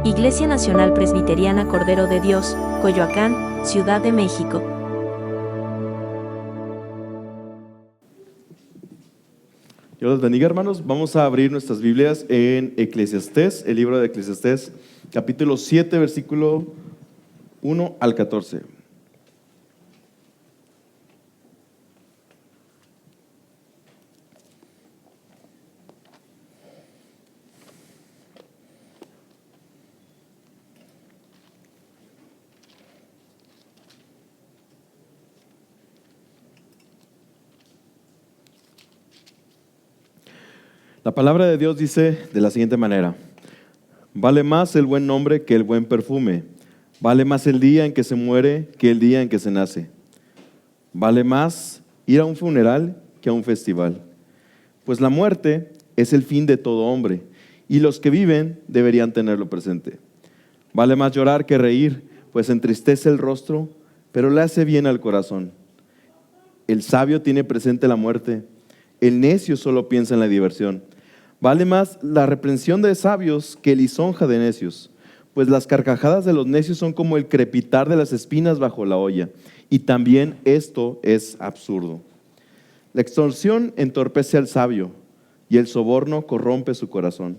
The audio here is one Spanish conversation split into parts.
Iglesia Nacional Presbiteriana Cordero de Dios, Coyoacán, Ciudad de México. Dios los bendiga, hermanos. Vamos a abrir nuestras Biblias en Eclesiastés, el libro de Eclesiastés, capítulo 7, versículo 1 al 14. La palabra de Dios dice de la siguiente manera: vale más el buen nombre que el buen perfume, vale más el día en que se muere que el día en que se nace, vale más ir a un funeral que a un festival, pues la muerte es el fin de todo hombre, y los que viven deberían tenerlo presente. Vale más llorar que reír, pues entristece el rostro, pero le hace bien al corazón. El sabio tiene presente la muerte, el necio solo piensa en la diversión. Vale más la reprensión de sabios que lisonja de necios, pues las carcajadas de los necios son como el crepitar de las espinas bajo la olla, y también esto es absurdo. La extorsión entorpece al sabio, y el soborno corrompe su corazón.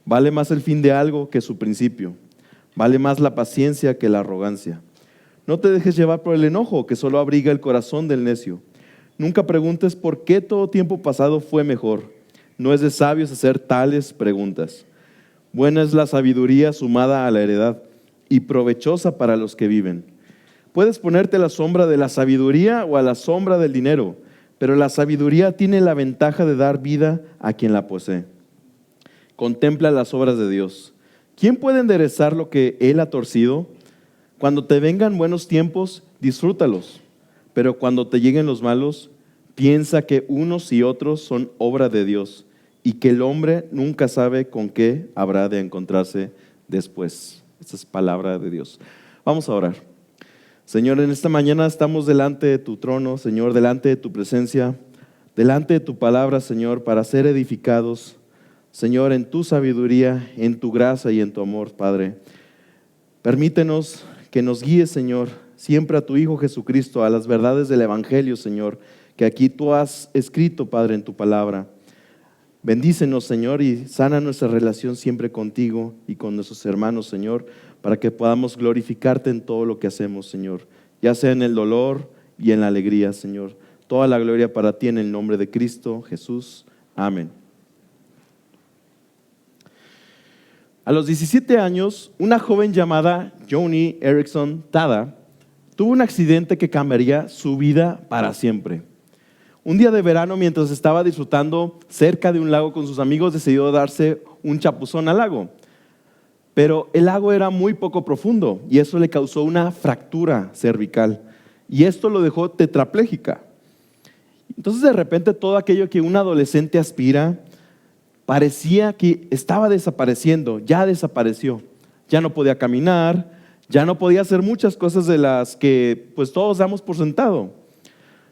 Vale más el fin de algo que su principio, vale más la paciencia que la arrogancia. No te dejes llevar por el enojo, que solo abriga el corazón del necio. Nunca preguntes por qué todo tiempo pasado fue mejor. No es de sabios hacer tales preguntas. Buena es la sabiduría sumada a la heredad y provechosa para los que viven. Puedes ponerte a la sombra de la sabiduría o a la sombra del dinero, pero la sabiduría tiene la ventaja de dar vida a quien la posee. Contempla las obras de Dios. ¿Quién puede enderezar lo que Él ha torcido? Cuando te vengan buenos tiempos, disfrútalos, pero cuando te lleguen los malos, piensa que unos y otros son obra de Dios y que el hombre nunca sabe con qué habrá de encontrarse después. Esta es palabra de Dios. Vamos a orar. Señor, en esta mañana estamos delante de tu trono, Señor, delante de tu presencia, delante de tu palabra, Señor, para ser edificados, Señor, en tu sabiduría, en tu gracia y en tu amor, Padre. Permítenos que nos guíes, Señor, siempre a tu Hijo Jesucristo, a las verdades del Evangelio, Señor, que aquí tú has escrito, Padre, en tu palabra. Bendícenos, Señor, y sana nuestra relación siempre contigo y con nuestros hermanos, Señor, para que podamos glorificarte en todo lo que hacemos, Señor, ya sea en el dolor y en la alegría, Señor. Toda la gloria para ti en el nombre de Cristo Jesús. Amén. A los 17 años, una joven llamada Joni Eareckson Tada tuvo un accidente que cambiaría su vida para siempre. Un día de verano, mientras estaba disfrutando cerca de un lago con sus amigos, decidió darse un chapuzón al lago. Pero el lago era muy poco profundo y eso le causó una fractura cervical. Y esto lo dejó tetrapléjica. Entonces, de repente, todo aquello que un adolescente aspira parecía que estaba desapareciendo, ya desapareció. Ya no podía caminar, ya no podía hacer muchas cosas de las que pues todos damos por sentado.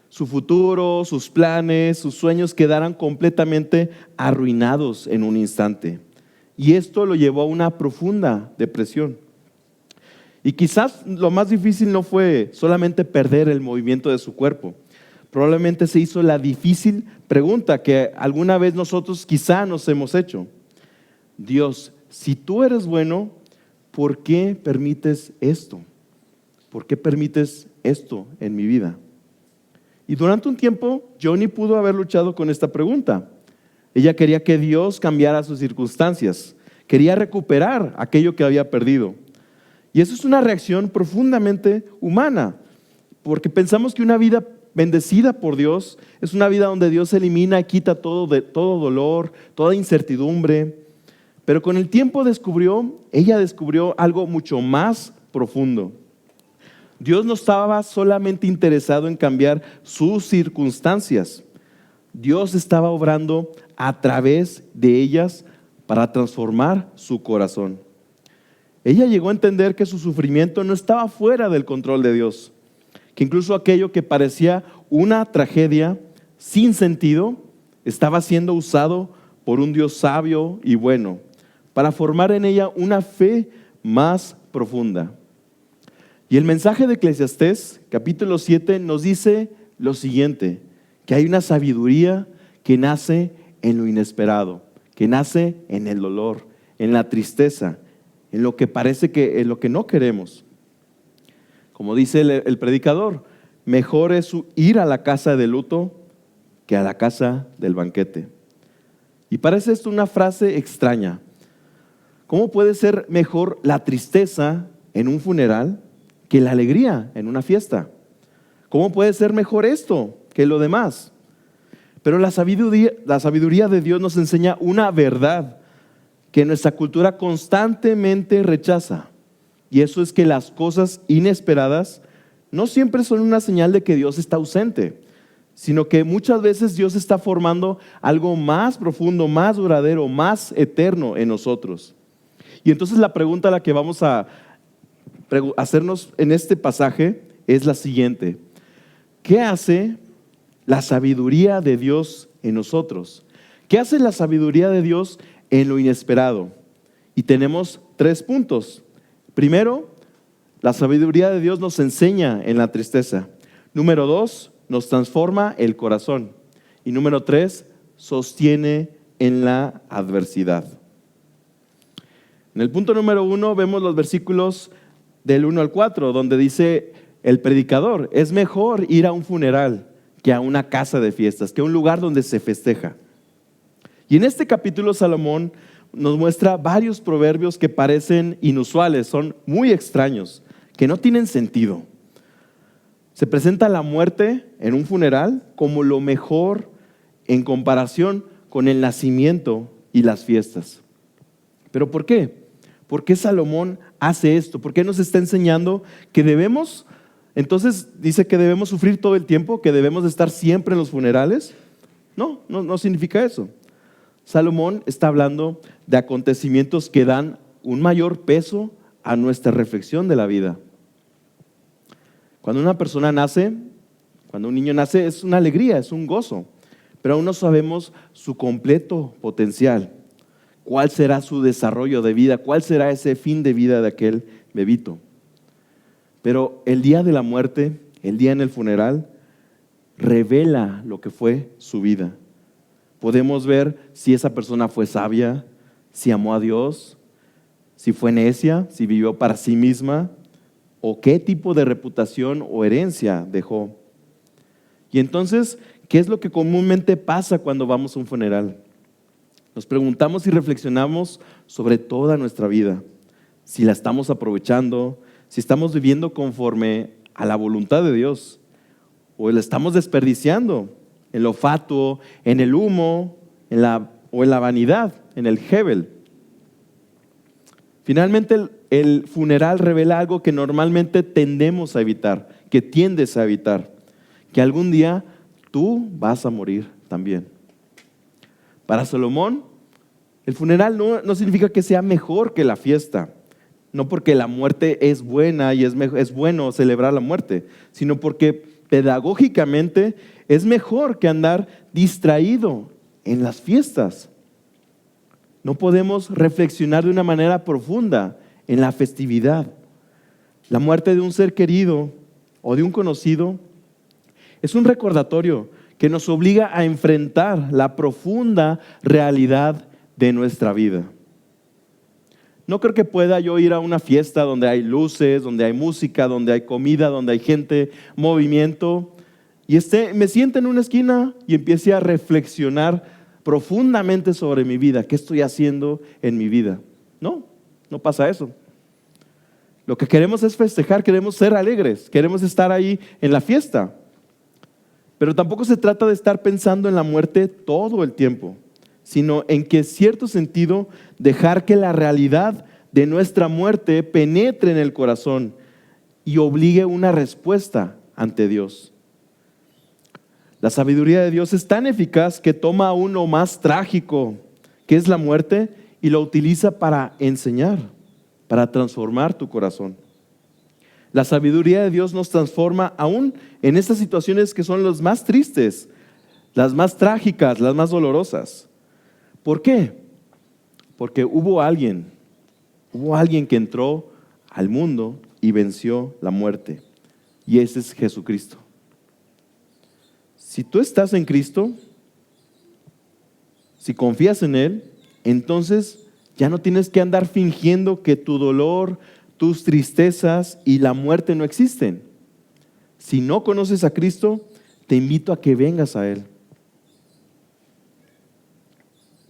Su futuro, sus planes, sus sueños quedaron completamente arruinados en un instante. Y esto lo llevó a una profunda depresión. Y quizás lo más difícil no fue solamente perder el movimiento de su cuerpo. Probablemente se hizo la difícil pregunta que alguna vez nosotros quizá nos hemos hecho. Dios, si tú eres bueno, ¿por qué permites esto? ¿Por qué permites esto en mi vida? Y durante un tiempo, Joni pudo haber luchado con esta pregunta. Ella quería que Dios cambiara sus circunstancias. Quería recuperar aquello que había perdido. Y eso es una reacción profundamente humana, porque pensamos que una vida bendecida por Dios es una vida donde Dios elimina y quita todo dolor, toda incertidumbre. Pero con el tiempo ella descubrió algo mucho más profundo. Dios no estaba solamente interesado en cambiar sus circunstancias. Dios estaba obrando a través de ellas para transformar su corazón. Ella llegó a entender que su sufrimiento no estaba fuera del control de Dios, que incluso aquello que parecía una tragedia sin sentido estaba siendo usado por un Dios sabio y bueno para formar en ella una fe más profunda. Y el mensaje de Eclesiastés, capítulo 7, nos dice lo siguiente, que hay una sabiduría que nace en lo inesperado, que nace en el dolor, en la tristeza, en lo que parece que en lo que no queremos. Como dice el predicador, mejor es ir a la casa de luto que a la casa del banquete. Y parece esto una frase extraña. ¿Cómo puede ser mejor la tristeza en un funeral que la alegría en una fiesta? ¿Cómo puede ser mejor esto que lo demás? Pero la sabiduría de Dios nos enseña una verdad que nuestra cultura constantemente rechaza. Y eso es que las cosas inesperadas no siempre son una señal de que Dios está ausente, sino que muchas veces Dios está formando algo más profundo, más duradero, más eterno en nosotros. Y entonces la pregunta a la que vamos a hacernos en este pasaje es la siguiente: ¿qué hace la sabiduría de Dios en nosotros? ¿Qué hace la sabiduría de Dios en lo inesperado? Y tenemos 3 puntos. Primero, la sabiduría de Dios nos enseña en la tristeza. Número 2, nos transforma el corazón. Y número 3, sostiene en la adversidad. En el punto número 1 vemos los versículos del 1 al 4, donde dice el predicador: es mejor ir a un funeral que a una casa de fiestas, que a un lugar donde se festeja. Y en este capítulo Salomón nos muestra varios proverbios que parecen inusuales, son muy extraños, que no tienen sentido. Se presenta la muerte en un funeral como lo mejor en comparación con el nacimiento y las fiestas. ¿Pero por qué? ¿Por qué Salomón hace esto? ¿Por qué nos está enseñando que debemos, entonces dice que debemos sufrir todo el tiempo, que debemos estar siempre en los funerales? No significa eso. Salomón está hablando de acontecimientos que dan un mayor peso a nuestra reflexión de la vida. Cuando una persona nace, cuando un niño nace, es una alegría, es un gozo, pero aún no sabemos su completo potencial. ¿Cuál será su desarrollo de vida? ¿Cuál será ese fin de vida de aquel bebito? Pero el día de la muerte, el día en el funeral, revela lo que fue su vida. Podemos ver si esa persona fue sabia, si amó a Dios, si fue necia, si vivió para sí misma, o qué tipo de reputación o herencia dejó. Y entonces, ¿qué es lo que comúnmente pasa cuando vamos a un funeral? Nos preguntamos y reflexionamos sobre toda nuestra vida, si la estamos aprovechando, si estamos viviendo conforme a la voluntad de Dios, o la estamos desperdiciando en lo fatuo, en el humo, o en la vanidad, en el Hebel. Finalmente, el funeral revela algo que normalmente tendemos a evitar, que tiendes a evitar, que algún día tú vas a morir también. Para Salomón, el funeral no significa que sea mejor que la fiesta, no porque la muerte es buena y es bueno celebrar la muerte, sino porque pedagógicamente es mejor que andar distraído en las fiestas. No podemos reflexionar de una manera profunda en la festividad. La muerte de un ser querido o de un conocido es un recordatorio que nos obliga a enfrentar la profunda realidad de nuestra vida. No creo que pueda yo ir a una fiesta donde hay luces, donde hay música, donde hay comida, donde hay gente, movimiento, y me siente en una esquina y empiece a reflexionar profundamente sobre mi vida. ¿Qué estoy haciendo en mi vida? No pasa eso. Lo que queremos es festejar, queremos ser alegres, queremos estar ahí en la fiesta. Pero tampoco se trata de estar pensando en la muerte todo el tiempo, sino en que en cierto sentido dejar que la realidad de nuestra muerte penetre en el corazón y obligue una respuesta ante Dios. La sabiduría de Dios es tan eficaz que toma a uno más trágico, que es la muerte, y lo utiliza para enseñar, para transformar tu corazón. La sabiduría de Dios nos transforma aún en estas situaciones que son las más tristes, las más trágicas, las más dolorosas. ¿Por qué? Porque hubo alguien que entró al mundo y venció la muerte. Y ese es Jesucristo. Si tú estás en Cristo, si confías en Él, entonces ya no tienes que andar fingiendo que tu dolor, tus tristezas y la muerte no existen. Si no conoces a Cristo, te invito a que vengas a Él.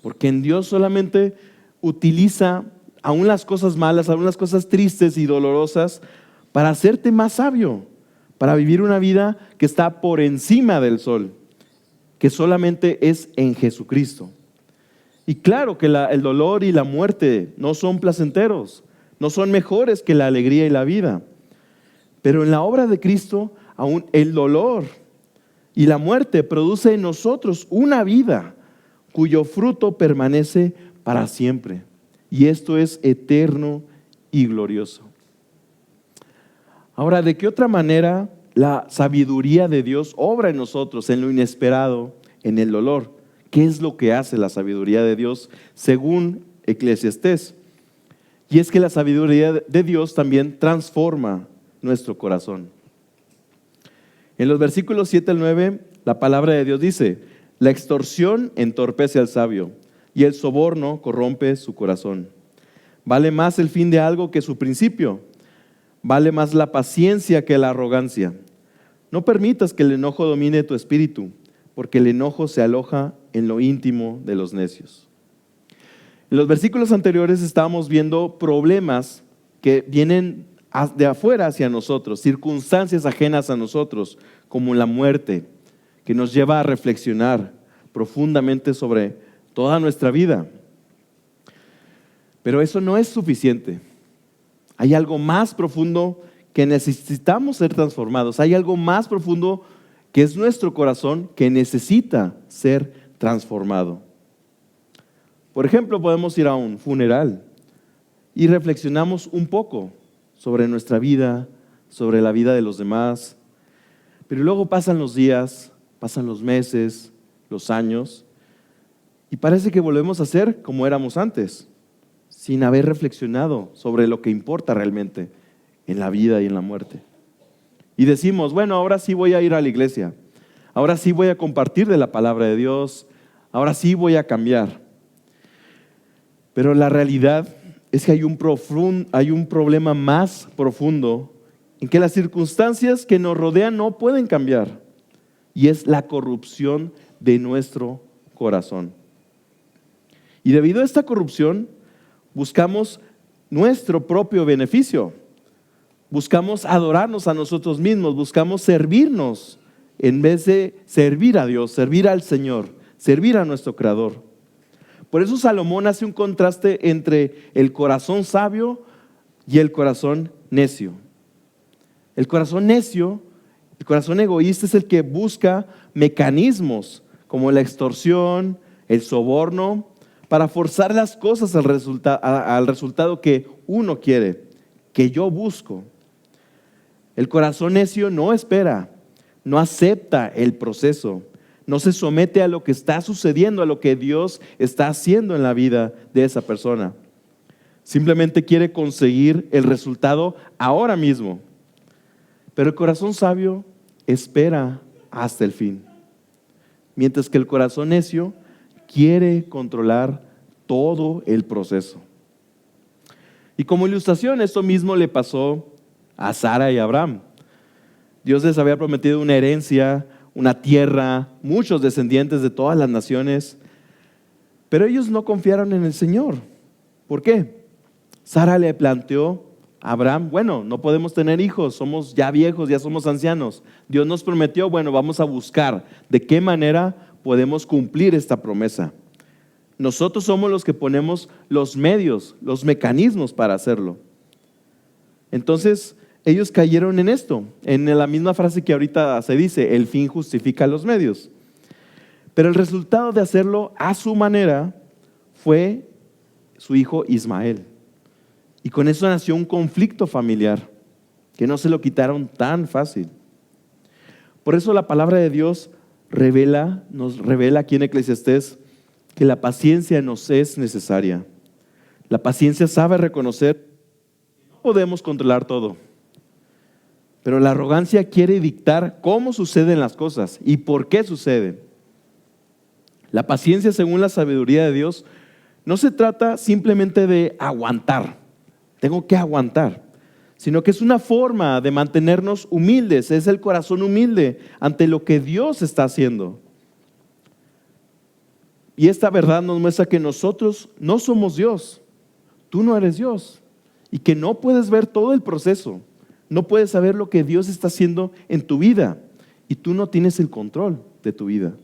Porque en Dios solamente utiliza aún las cosas malas, aún las cosas tristes y dolorosas para hacerte más sabio, para vivir una vida que está por encima del sol, que solamente es en Jesucristo. Y claro que el dolor y la muerte no son placenteros, no son mejores que la alegría y la vida. Pero en la obra de Cristo, aún el dolor y la muerte produce en nosotros una vida cuyo fruto permanece para siempre. Y esto es eterno y glorioso. Ahora, ¿de qué otra manera la sabiduría de Dios obra en nosotros, en lo inesperado, en el dolor? ¿Qué es lo que hace la sabiduría de Dios según Eclesiastés? Y es que la sabiduría de Dios también transforma nuestro corazón. En los versículos 7 al 9, la palabra de Dios dice: la extorsión entorpece al sabio y el soborno corrompe su corazón. Vale más el fin de algo que su principio. Vale más la paciencia que la arrogancia. No permitas que el enojo domine tu espíritu, porque el enojo se aloja en lo íntimo de los necios. En los versículos anteriores estábamos viendo problemas que vienen de afuera hacia nosotros, circunstancias ajenas a nosotros, como la muerte, que nos lleva a reflexionar profundamente sobre toda nuestra vida. Pero eso no es suficiente. Hay algo más profundo que necesitamos ser transformados. Hay algo más profundo que es nuestro corazón que necesita ser transformado. Por ejemplo, podemos ir a un funeral y reflexionamos un poco sobre nuestra vida, sobre la vida de los demás. Pero luego pasan los días, pasan los meses, los años, y parece que volvemos a ser como éramos antes, sin haber reflexionado sobre lo que importa realmente en la vida y en la muerte. Y decimos, bueno, ahora sí voy a ir a la iglesia, ahora sí voy a compartir de la palabra de Dios, ahora sí voy a cambiar. Pero la realidad es que hay un problema más profundo en que las circunstancias que nos rodean no pueden cambiar, y es la corrupción de nuestro corazón. Y debido a esta corrupción, buscamos nuestro propio beneficio, buscamos adorarnos a nosotros mismos, buscamos servirnos en vez de servir a Dios, servir al Señor, servir a nuestro Creador. Por eso Salomón hace un contraste entre el corazón sabio y el corazón necio. El corazón necio, el corazón egoísta, es el que busca mecanismos como la extorsión, el soborno, para forzar las cosas al resultado que uno quiere, que yo busco. El corazón necio no espera, no acepta el proceso, no se somete a lo que está sucediendo, a lo que Dios está haciendo en la vida de esa persona. Simplemente quiere conseguir el resultado ahora mismo. Pero el corazón sabio espera hasta el fin, mientras que el corazón necio quiere controlar todo el proceso. Y como ilustración, esto mismo le pasó a Sara y a Abraham. Dios les había prometido una herencia, una tierra, muchos descendientes de todas las naciones, pero ellos no confiaron en el Señor. ¿Por qué? Sara le planteó a Abraham, bueno, no podemos tener hijos, somos ya viejos, ya somos ancianos. Dios nos prometió, bueno, vamos a buscar de qué manera podemos cumplir esta promesa. Nosotros somos los que ponemos los medios, los mecanismos para hacerlo. Entonces, ellos cayeron en esto, en la misma frase que ahorita se dice, el fin justifica los medios. Pero el resultado de hacerlo a su manera fue su hijo Ismael. Y con eso nació un conflicto familiar que no se lo quitaron tan fácil. Por eso la palabra de Dios nos revela aquí en Eclesiastés que la paciencia nos es necesaria. La paciencia sabe reconocer que no podemos controlar todo, pero la arrogancia quiere dictar cómo suceden las cosas y por qué suceden. La paciencia, según la sabiduría de Dios, no se trata simplemente de aguantar, tengo que aguantar, sino que es una forma de mantenernos humildes, es el corazón humilde ante lo que Dios está haciendo. Y esta verdad nos muestra que nosotros no somos Dios, tú no eres Dios, y que no puedes ver todo el proceso, no puedes saber lo que Dios está haciendo en tu vida, y tú no tienes el control de tu vida.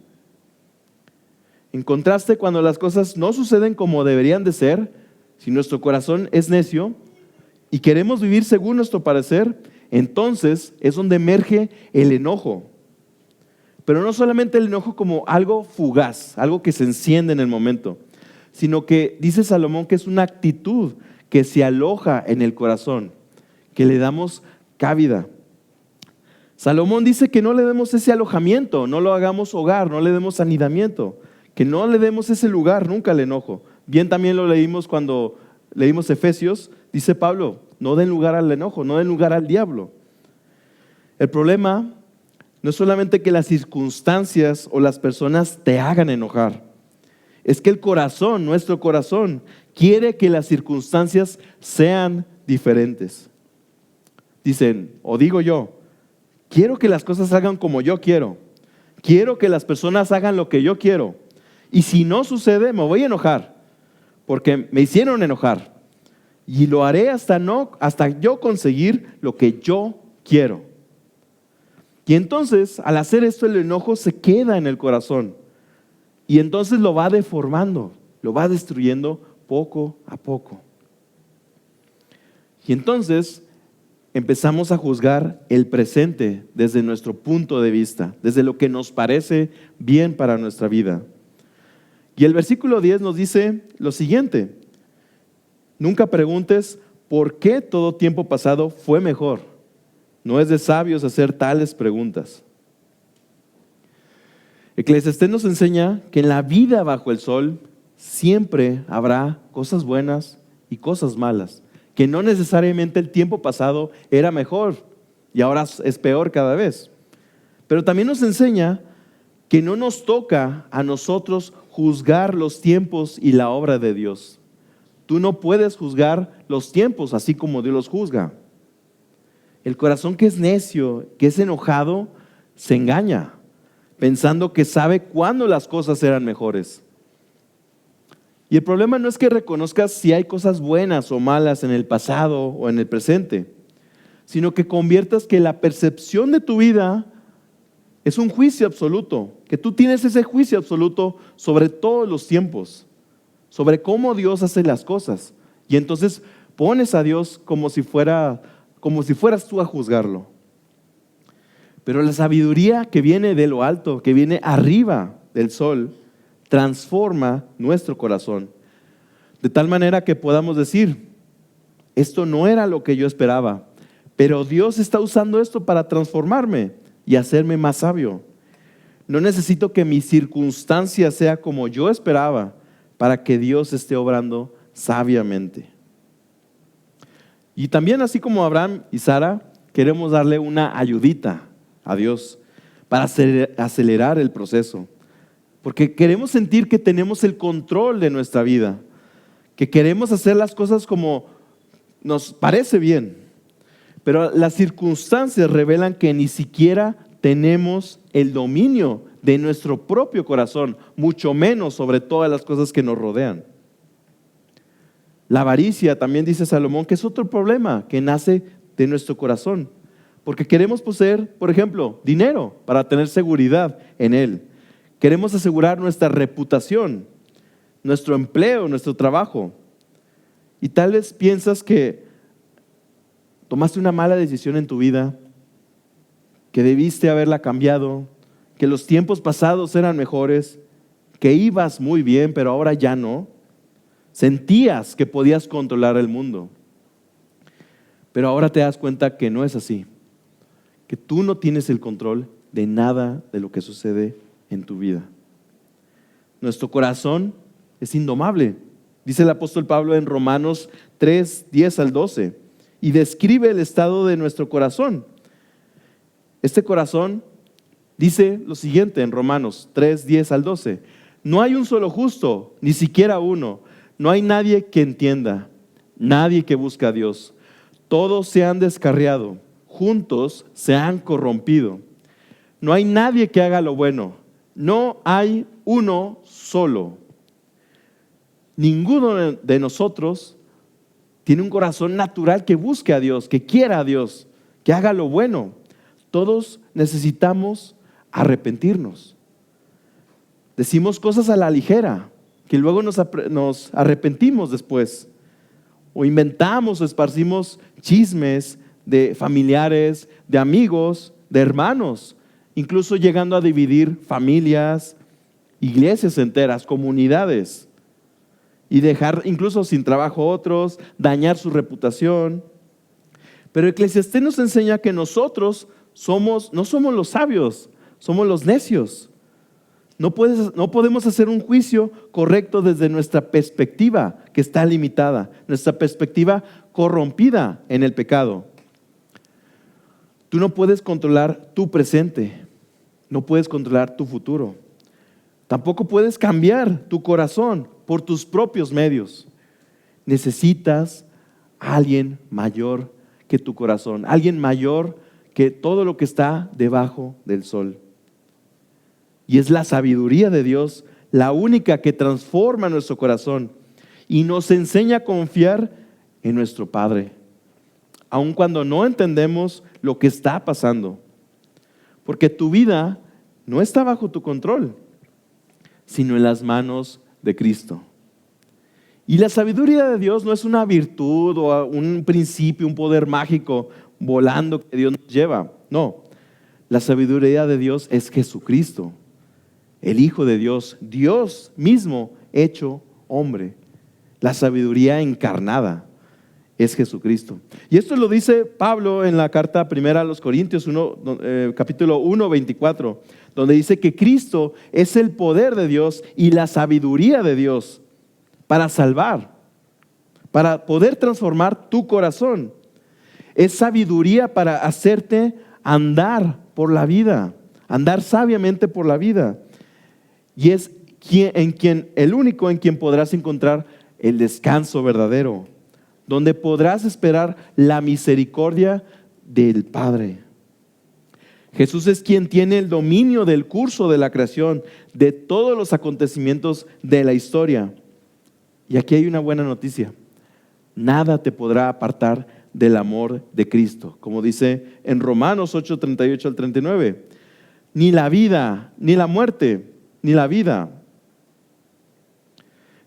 En contraste, cuando las cosas no suceden como deberían de ser, si nuestro corazón es necio y queremos vivir según nuestro parecer, entonces es donde emerge el enojo. Pero no solamente el enojo como algo fugaz, algo que se enciende en el momento, sino que dice Salomón que es una actitud que se aloja en el corazón, que le damos cabida. Salomón dice que no le demos ese alojamiento, no lo hagamos hogar, no le demos anidamiento, que no le demos ese lugar nunca al enojo. Bien también lo leímos cuando leímos Efesios, dice Pablo, no den lugar al enojo, no den lugar al diablo. El problema no es solamente que las circunstancias o las personas te hagan enojar, es que el corazón, nuestro corazón, quiere que las circunstancias sean diferentes. Dicen, o digo yo, quiero que las cosas hagan como yo quiero que las personas hagan lo que yo quiero, y si no sucede me voy a enojar, porque me hicieron enojar, y lo haré hasta yo conseguir lo que yo quiero. Y entonces, al hacer esto, el enojo se queda en el corazón, y entonces lo va deformando, lo va destruyendo poco a poco. Y entonces empezamos a juzgar el presente desde nuestro punto de vista, desde lo que nos parece bien para nuestra vida. Y el versículo 10 nos dice lo siguiente: nunca preguntes por qué todo tiempo pasado fue mejor. No es de sabios hacer tales preguntas. Eclesiastés nos enseña que en la vida bajo el sol siempre habrá cosas buenas y cosas malas, que no necesariamente el tiempo pasado era mejor y ahora es peor cada vez. Pero también nos enseña que no nos toca a nosotros juzgar los tiempos y la obra de Dios. Tú no puedes juzgar los tiempos así como Dios los juzga. El corazón que es necio, que es enojado, se engaña, pensando que sabe cuándo las cosas eran mejores. Y el problema no es que reconozcas si hay cosas buenas o malas en el pasado o en el presente, sino que conviertas que la percepción de tu vida es un juicio absoluto, que tú tienes ese juicio absoluto sobre todos los tiempos, sobre cómo Dios hace las cosas. Y entonces pones a Dios como si fueras tú a juzgarlo. Pero la sabiduría que viene de lo alto, que viene arriba del sol, transforma nuestro corazón, de tal manera que podamos decir, esto no era lo que yo esperaba, pero Dios está usando esto para transformarme y hacerme más sabio. No necesito que mi circunstancia sea como yo esperaba para que Dios esté obrando sabiamente. Y también, así como Abraham y Sara, queremos darle una ayudita a Dios para acelerar el proceso. Porque queremos sentir que tenemos el control de nuestra vida, que queremos hacer las cosas como nos parece bien, pero las circunstancias revelan que ni siquiera tenemos el dominio de nuestro propio corazón, mucho menos sobre todas las cosas que nos rodean. La avaricia, también dice Salomón, que es otro problema que nace de nuestro corazón, porque queremos poseer, por ejemplo, dinero para tener seguridad en él. Queremos asegurar nuestra reputación, nuestro empleo, nuestro trabajo. Y tal vez piensas que tomaste una mala decisión en tu vida, que debiste haberla cambiado, que los tiempos pasados eran mejores, que ibas muy bien, pero ahora ya no. Sentías que podías controlar el mundo, pero ahora te das cuenta que no es así, que tú no tienes el control de nada de lo que sucede en tu vida. Nuestro corazón es indomable. Dice el apóstol Pablo en Romanos 3, 10 al 12, y describe el estado de nuestro corazón. Este corazón dice lo siguiente en Romanos 3, 10 al 12. No hay un solo justo, ni siquiera uno. No hay nadie que entienda, nadie que busque a Dios. Todos se han descarriado, juntos se han corrompido. No hay nadie que haga lo bueno, no hay uno solo. Ninguno de nosotros tiene un corazón natural que busque a Dios, que quiera a Dios, que haga lo bueno. Todos necesitamos arrepentirnos. Decimos cosas a la ligera, que luego nos arrepentimos después. O inventamos o esparcimos chismes de familiares, de amigos, de hermanos, incluso llegando a dividir familias, iglesias enteras, comunidades, y dejar incluso sin trabajo a otros, dañar su reputación. Pero Eclesiastés nos enseña que nosotros no somos los sabios, somos los necios. No podemos hacer un juicio correcto desde nuestra perspectiva, que está limitada, nuestra perspectiva corrompida en el pecado. Tú no puedes controlar tu presente, no puedes controlar tu futuro. Tampoco puedes cambiar tu corazón por tus propios medios. Necesitas a alguien mayor que tu corazón, alguien mayor que todo lo que está debajo del sol. Y es la sabiduría de Dios, la única que transforma nuestro corazón y nos enseña a confiar en nuestro Padre, aun cuando no entendemos lo que está pasando. Porque tu vida no está bajo tu control, sino en las manos de Cristo. Y la sabiduría de Dios no es una virtud o un principio, un poder mágico volando que Dios nos lleva. No, la sabiduría de Dios es Jesucristo, el Hijo de Dios, Dios mismo hecho hombre. La sabiduría encarnada es Jesucristo. Y esto lo dice Pablo en la carta primera a los Corintios, capítulo 1, 24, donde dice que Cristo es el poder de Dios y la sabiduría de Dios para salvar, para poder transformar tu corazón. Es sabiduría para hacerte andar por la vida, andar sabiamente por la vida. Y es el único en quien podrás encontrar el descanso verdadero, donde podrás esperar la misericordia del Padre. Jesús es quien tiene el dominio del curso de la creación, de todos los acontecimientos de la historia. Y aquí hay una buena noticia: nada te podrá apartar del amor de Cristo, como dice en Romanos 8, 38 al 39. Ni la vida, ni la muerte, ni la vida,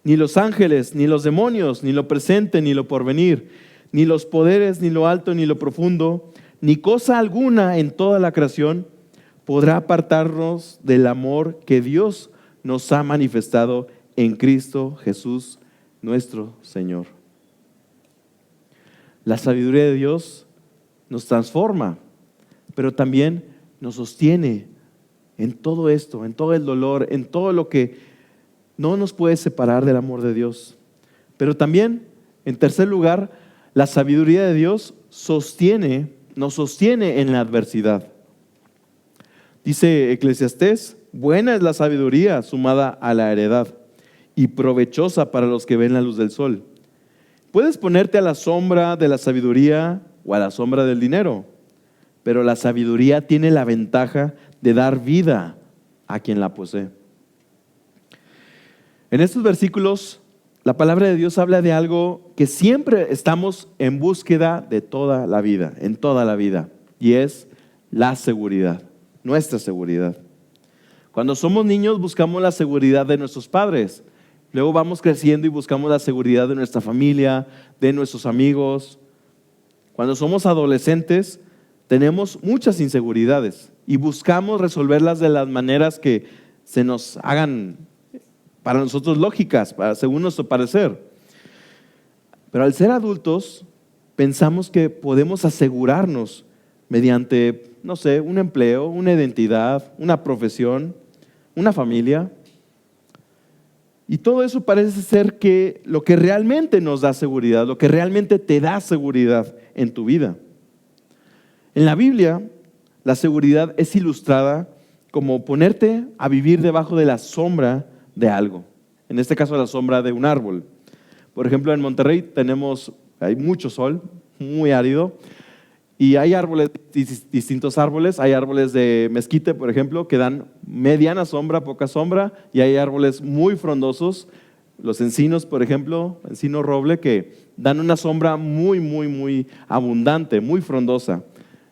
ni los ángeles, ni los demonios, ni lo presente, ni lo porvenir, ni los poderes, ni lo alto, ni lo profundo, ni cosa alguna en toda la creación podrá apartarnos del amor que Dios nos ha manifestado en Cristo Jesús, nuestro Señor. La sabiduría de Dios nos transforma, pero también nos sostiene en todo esto, en todo el dolor, en todo lo que no nos puede separar del amor de Dios. Pero también, en tercer lugar, la sabiduría de Dios nos sostiene en la adversidad. Dice Eclesiastés: buena es la sabiduría sumada a la heredad y provechosa para los que ven la luz del sol. Puedes ponerte a la sombra de la sabiduría o a la sombra del dinero, pero la sabiduría tiene la ventaja de dar vida a quien la posee. En estos versículos, la palabra de Dios habla de algo que siempre estamos en búsqueda de toda la vida, en toda la vida, y es la seguridad, nuestra seguridad. Cuando somos niños buscamos la seguridad de nuestros padres, luego vamos creciendo y buscamos la seguridad de nuestra familia, de nuestros amigos. Cuando somos adolescentes tenemos muchas inseguridades y buscamos resolverlas de las maneras que se nos hagan para nosotros lógicas, según nuestro parecer. Pero al ser adultos, pensamos que podemos asegurarnos mediante, no sé, un empleo, una identidad, una profesión, una familia. Y todo eso parece ser que lo que realmente nos da seguridad, lo que realmente te da seguridad en tu vida. En la Biblia, la seguridad es ilustrada como ponerte a vivir debajo de la sombra de algo. En este caso, la sombra de un árbol. Por ejemplo, en Monterrey hay mucho sol, muy árido, y hay árboles, distintos árboles. Hay árboles de mezquite, por ejemplo, que dan mediana sombra, poca sombra, y hay árboles muy frondosos, los encinos, por ejemplo, encino roble, que dan una sombra muy, muy, muy abundante, muy frondosa.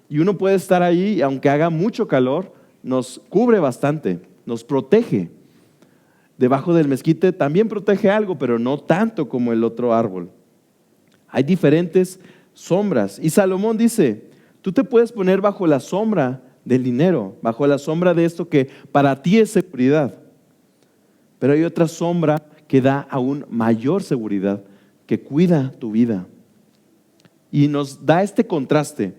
Y uno puede estar ahí, y aunque haga mucho calor, nos cubre bastante, nos protege. Debajo del mezquite también protege algo, pero no tanto como el otro árbol. Hay diferentes sombras. Y Salomón dice, tú te puedes poner bajo la sombra del dinero, bajo la sombra de esto que para ti es seguridad. Pero hay otra sombra que da aún mayor seguridad, que cuida tu vida. Y nos da este contraste.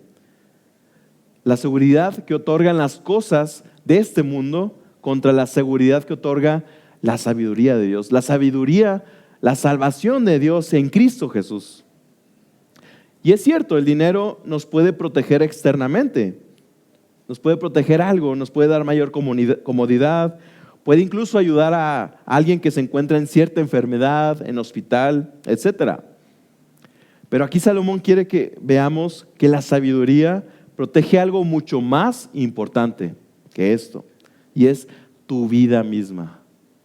La seguridad que otorgan las cosas de este mundo contra la seguridad que otorga la sabiduría de Dios. La sabiduría, la salvación de Dios en Cristo Jesús. Y es cierto, el dinero nos puede proteger externamente, nos puede proteger algo, nos puede dar mayor comodidad, puede incluso ayudar a alguien que se encuentra en cierta enfermedad, en hospital, etc. Pero aquí Salomón quiere que veamos que la sabiduría protege algo mucho más importante que esto, y es tu vida misma,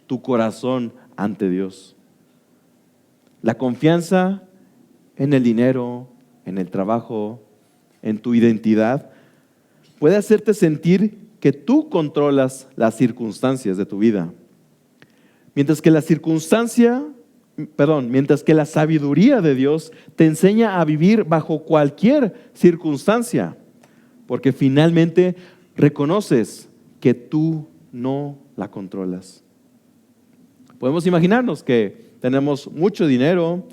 tu corazón ante Dios. La confianza en el dinero, en el trabajo, en tu identidad, puede hacerte sentir que tú controlas las circunstancias de tu vida. Mientras que la sabiduría de Dios te enseña a vivir bajo cualquier circunstancia, porque finalmente reconoces que tú no la controlas. Podemos imaginarnos que tenemos mucho dinero,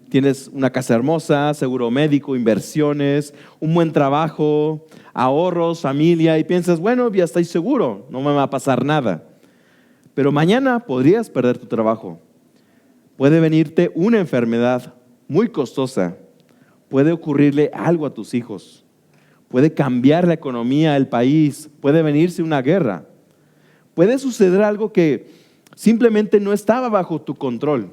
tienes una casa hermosa, seguro médico, inversiones, un buen trabajo, ahorros, familia, y piensas, bueno, ya estoy seguro, no me va a pasar nada. Pero mañana podrías perder tu trabajo. Puede venirte una enfermedad muy costosa. Puede ocurrirle algo a tus hijos. Puede cambiar la economía del país. Puede venirse una guerra. Puede suceder algo que simplemente no estaba bajo tu control.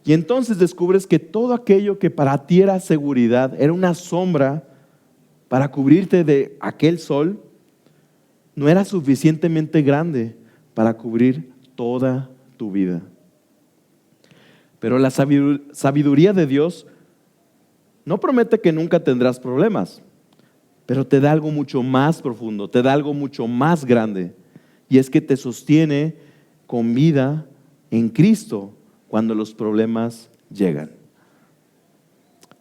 Y entonces descubres que todo aquello que para ti era seguridad, era una sombra para cubrirte de aquel sol, no era suficientemente grande para cubrir toda tu vida. Pero la sabiduría de Dios no promete que nunca tendrás problemas, pero te da algo mucho más profundo, te da algo mucho más grande, y es que te sostiene con vida en Cristo cuando los problemas llegan.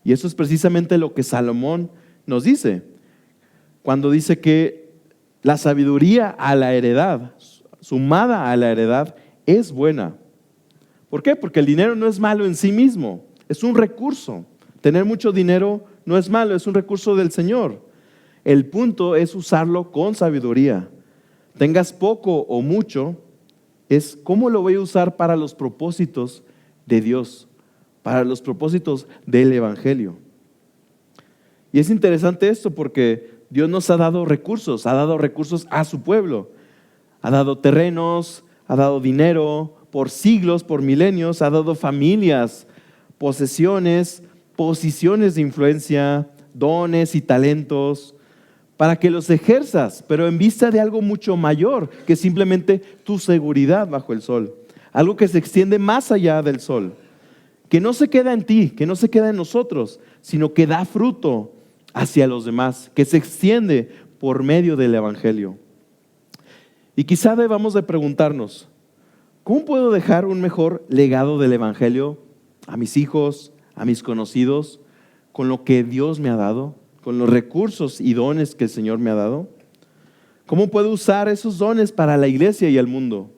Y eso es precisamente lo que Salomón nos dice, cuando dice que la sabiduría a la heredad, sumada a la heredad, es buena. ¿Por qué? Porque el dinero no es malo en sí mismo, es un recurso. Tener mucho dinero no es malo, es un recurso del Señor. El punto es usarlo con sabiduría. Tengas poco o mucho, es cómo lo voy a usar para los propósitos de Dios, para los propósitos del Evangelio. Y es interesante esto porque Dios nos ha dado recursos a su pueblo. Ha dado terrenos, ha dado dinero por siglos, por milenios, ha dado familias, posesiones, posiciones de influencia, dones y talentos, para que los ejerzas, pero en vista de algo mucho mayor que simplemente tu seguridad bajo el sol. Algo que se extiende más allá del sol, que no se queda en ti, que no se queda en nosotros, sino que da fruto hacia los demás, que se extiende por medio del Evangelio. Y quizá debamos de preguntarnos, ¿cómo puedo dejar un mejor legado del Evangelio a mis hijos, a mis conocidos, con lo que Dios me ha dado, con los recursos y dones que el Señor me ha dado? ¿Cómo puedo usar esos dones para la iglesia y el mundo?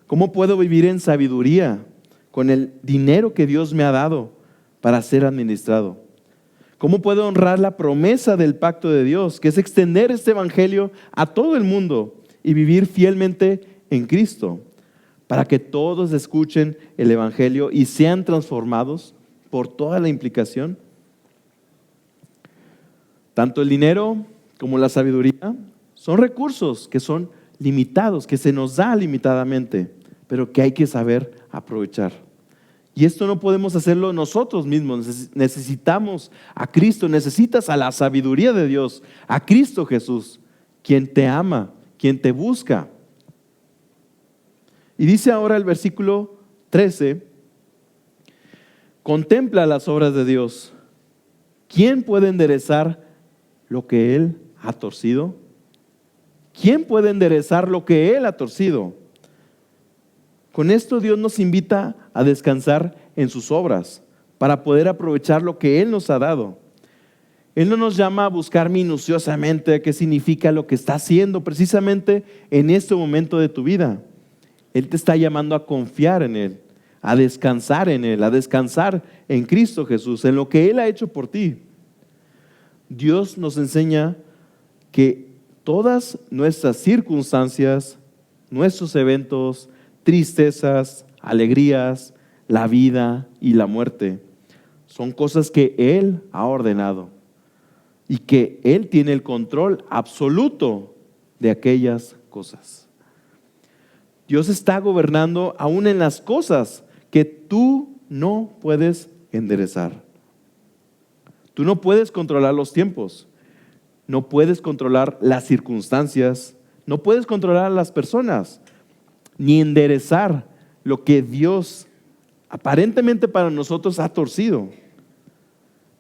¿Cómo puedo vivir en sabiduría con el dinero que Dios me ha dado para ser administrado? ¿Cómo puedo honrar la promesa del pacto de Dios, que es extender este evangelio a todo el mundo y vivir fielmente en Cristo, para que todos escuchen el Evangelio y sean transformados por toda la implicación. Tanto el dinero como la sabiduría son recursos que son limitados, que se nos da limitadamente, pero que hay que saber aprovechar. Y esto no podemos hacerlo nosotros mismos, necesitamos a Cristo, necesitas a la sabiduría de Dios, a Cristo Jesús, quien te ama, quien te busca. Y dice ahora el versículo 13, contempla las obras de Dios. ¿Quién puede enderezar lo que Él ha torcido? ¿Quién puede enderezar lo que Él ha torcido? Con esto Dios nos invita a descansar en sus obras para poder aprovechar lo que Él nos ha dado. Él no nos llama a buscar minuciosamente qué significa lo que está haciendo precisamente en este momento de tu vida. Él te está llamando a confiar en Él, a descansar en Él, a descansar en Cristo Jesús, en lo que Él ha hecho por ti. Dios nos enseña que todas nuestras circunstancias, nuestros eventos, tristezas, alegrías, la vida y la muerte, son cosas que Él ha ordenado y que Él tiene el control absoluto de aquellas cosas. Dios está gobernando aún en las cosas que tú no puedes enderezar. Tú no puedes controlar los tiempos, no puedes controlar las circunstancias, no puedes controlar a las personas, ni enderezar lo que Dios aparentemente para nosotros ha torcido.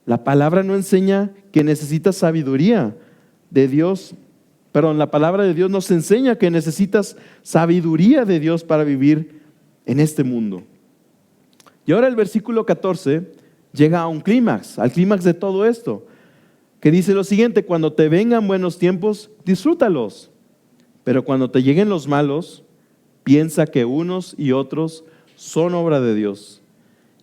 La palabra no enseña que necesitas sabiduría de Dios. La palabra de Dios nos enseña que necesitas sabiduría de Dios para vivir en este mundo. Y ahora el versículo 14 llega a un clímax, al clímax de todo esto, que dice lo siguiente: cuando te vengan buenos tiempos, disfrútalos, pero cuando te lleguen los malos, piensa que unos y otros son obra de Dios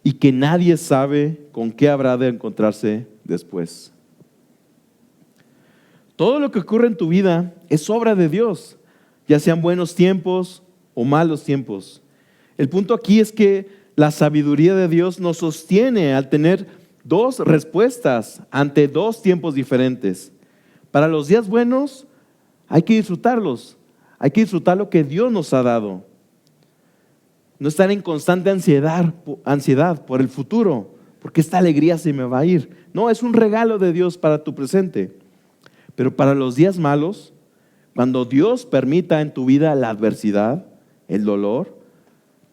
y que nadie sabe con qué habrá de encontrarse después. Todo lo que ocurre en tu vida es obra de Dios, ya sean buenos tiempos o malos tiempos. El punto aquí es que la sabiduría de Dios nos sostiene al tener dos respuestas ante dos tiempos diferentes. Para los días buenos hay que disfrutarlos, hay que disfrutar lo que Dios nos ha dado. No estar en constante ansiedad por el futuro, porque esta alegría se me va a ir. No, es un regalo de Dios para tu presente. Pero para los días malos, cuando Dios permita en tu vida la adversidad, el dolor,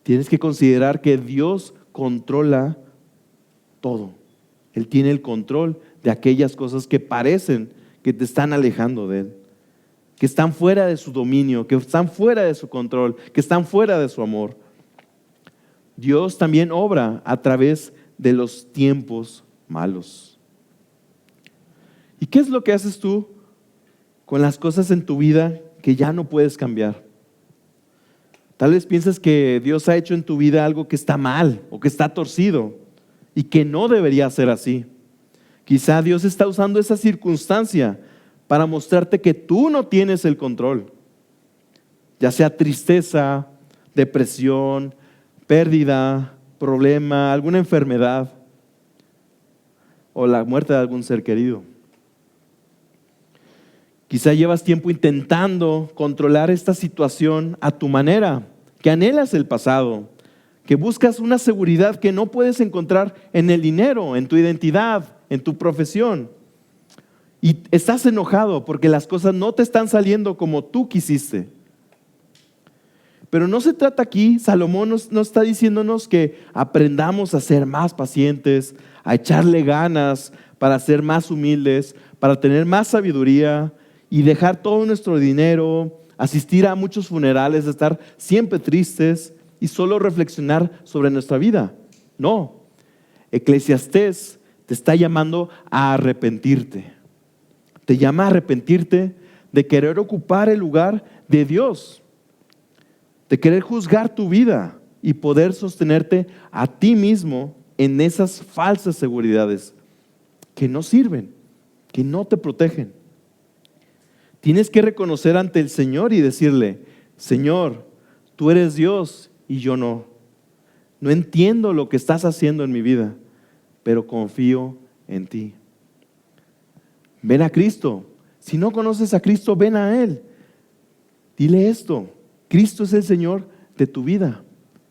tienes que considerar que Dios controla todo. Él tiene el control de aquellas cosas que parecen que te están alejando de Él, que están fuera de su dominio, que están fuera de su control, que están fuera de su amor. Dios también obra a través de los tiempos malos. ¿Y qué es lo que haces tú con las cosas en tu vida que ya no puedes cambiar? Tal vez piensas que Dios ha hecho en tu vida algo que está mal o que está torcido y que no debería ser así. Quizá Dios está usando esa circunstancia para mostrarte que tú no tienes el control, ya sea tristeza, depresión, pérdida, problema, alguna enfermedad o la muerte de algún ser querido. Quizá llevas tiempo intentando controlar esta situación a tu manera, que anhelas el pasado, que buscas una seguridad que no puedes encontrar en el dinero, en tu identidad, en tu profesión. Y estás enojado porque las cosas no te están saliendo como tú quisiste. Pero no se trata aquí, Salomón no está diciéndonos que aprendamos a ser más pacientes, a echarle ganas para ser más humildes, para tener más sabiduría y dejar todo nuestro dinero, asistir a muchos funerales, estar siempre tristes y solo reflexionar sobre nuestra vida. No, Eclesiastés te está llamando a arrepentirte. Te llama a arrepentirte de querer ocupar el lugar de Dios, de querer juzgar tu vida y poder sostenerte a ti mismo en esas falsas seguridades que no sirven, que no te protegen. Tienes que reconocer ante el Señor y decirle: Señor, tú eres Dios y yo no. No entiendo lo que estás haciendo en mi vida, pero confío en ti. Ven a Cristo. Si no conoces a Cristo, ven a Él. Dile esto: Cristo es el Señor de tu vida.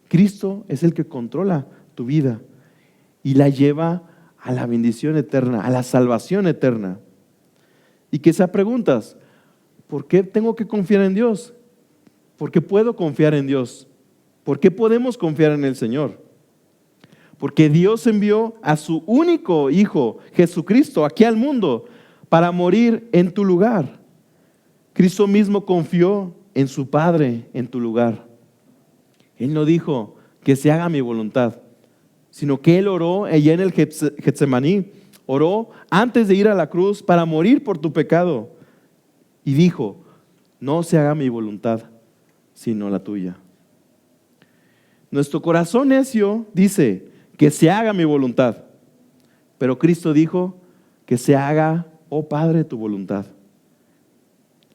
Cristo es el que controla tu vida y la lleva a la bendición eterna, a la salvación eterna. Y quizá preguntas: ¿por qué tengo que confiar en Dios? ¿Por qué puedo confiar en Dios? ¿Por qué podemos confiar en el Señor? Porque Dios envió a su único Hijo, Jesucristo, aquí al mundo para morir en tu lugar. Cristo mismo confió en su Padre en tu lugar. Él no dijo que se haga mi voluntad, sino que Él oró allá en el Getsemaní. Oró antes de ir a la cruz para morir por tu pecado. Y dijo: no se haga mi voluntad, sino la tuya. Nuestro corazón necio dice que se haga mi voluntad, pero Cristo dijo que se haga, oh Padre, tu voluntad.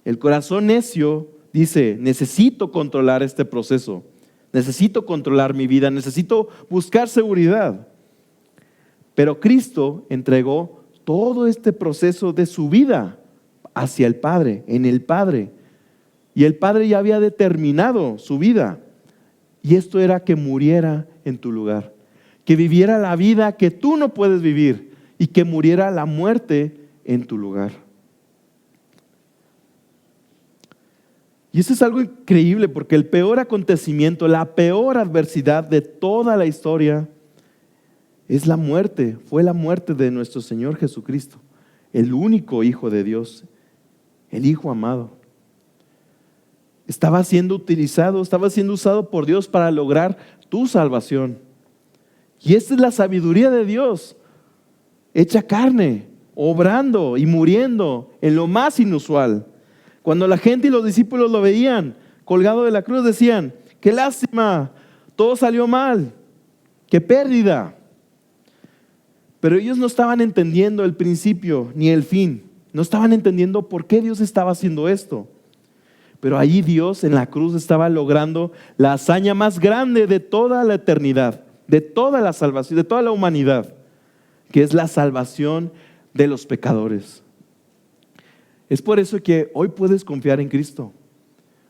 El corazón necio dice: necesito controlar este proceso, necesito controlar mi vida, necesito buscar seguridad. Pero Cristo entregó todo este proceso de su vida hacia el Padre, en el Padre. Y el Padre ya había determinado su vida. Y esto era que muriera en tu lugar, que viviera la vida que tú no puedes vivir y que muriera la muerte en tu lugar. Y eso es algo increíble, porque el peor acontecimiento, la peor adversidad de toda la historia es la muerte. Fue la muerte de nuestro Señor Jesucristo, el único Hijo de Dios, el Hijo amado. Estaba siendo utilizado, estaba siendo usado por Dios para lograr tu salvación. Y esta es la sabiduría de Dios, hecha carne, obrando y muriendo en lo más inusual. Cuando la gente y los discípulos lo veían colgado de la cruz, decían: qué lástima, todo salió mal, qué pérdida. Pero ellos no estaban entendiendo el principio ni el fin. No estaban entendiendo por qué Dios estaba haciendo esto. Pero allí Dios en la cruz estaba logrando la hazaña más grande de toda la eternidad, de toda la salvación, de toda la humanidad, que es la salvación de los pecadores. Es por eso que hoy puedes confiar en Cristo,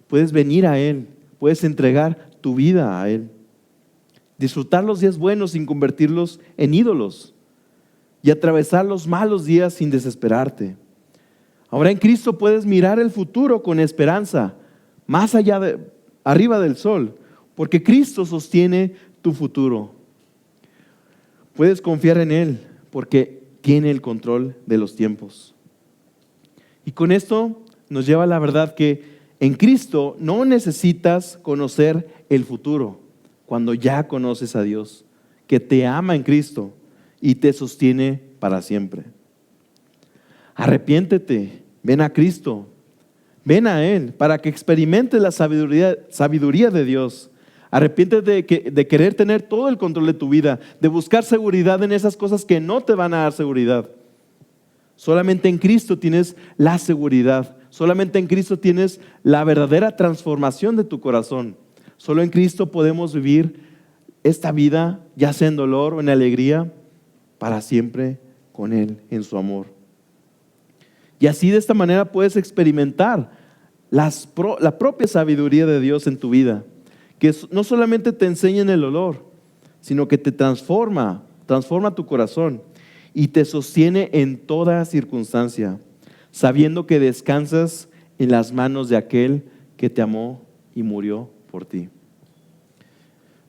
puedes venir a Él, puedes entregar tu vida a Él, disfrutar los días buenos sin convertirlos en ídolos y atravesar los malos días sin desesperarte. Ahora en Cristo puedes mirar el futuro con esperanza, más allá arriba del sol, porque Cristo sostiene tu futuro. Puedes confiar en Él porque tiene el control de los tiempos. Y con esto nos lleva a la verdad que en Cristo no necesitas conocer el futuro cuando ya conoces a Dios, que te ama en Cristo y te sostiene para siempre. Arrepiéntete, ven a Cristo, ven a Él para que experimentes la sabiduría de Dios. Arrepiéntete de querer tener todo el control de tu vida, de buscar seguridad en esas cosas que no te van a dar seguridad. Solamente en Cristo tienes la seguridad, solamente en Cristo tienes la verdadera transformación de tu corazón. Solo en Cristo podemos vivir esta vida, ya sea en dolor o en alegría, para siempre con Él en su amor. Y así de esta manera puedes experimentar la propia sabiduría de Dios en tu vida, que no solamente te enseña en el olor, sino que te transforma tu corazón y te sostiene en toda circunstancia, sabiendo que descansas en las manos de aquel que te amó y murió por ti.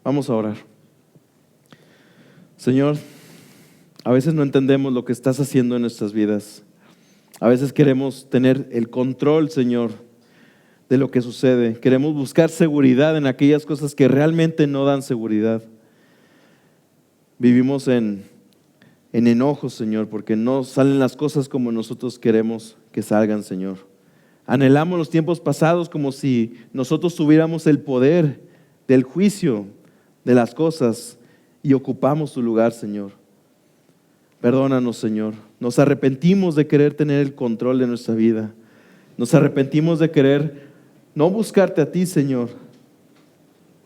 Vamos a orar. Señor, a veces no entendemos lo que estás haciendo en nuestras vidas. A veces queremos tener el control, Señor, de lo que sucede. Queremos buscar seguridad en aquellas cosas que realmente no dan seguridad. Vivimos en enojo, Señor, porque no salen las cosas como nosotros queremos que salgan, Señor. Anhelamos los tiempos pasados como si nosotros tuviéramos el poder del juicio de las cosas y ocupamos tu lugar, Señor. Perdónanos, Señor. Nos arrepentimos de querer tener el control de nuestra vida. Nos arrepentimos de querer no buscarte a ti, Señor,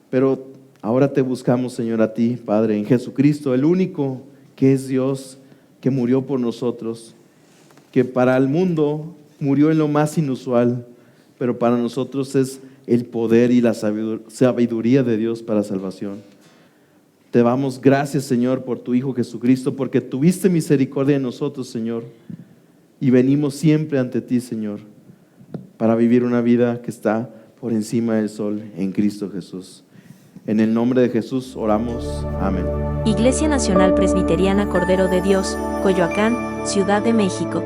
pero Ahora te buscamos, Señor, a ti, Padre, en Jesucristo, el único que es Dios, que murió por nosotros, que para el mundo murió en lo más inusual, pero para nosotros es el poder y la sabiduría de Dios para salvación. Te damos gracias, Señor, por tu Hijo Jesucristo, porque tuviste misericordia de nosotros, Señor, y venimos siempre ante ti, Señor, para vivir una vida que está por encima del sol en Cristo Jesús. En el nombre de Jesús oramos. Amén. Iglesia Nacional Presbiteriana Cordero de Dios, Coyoacán, Ciudad de México.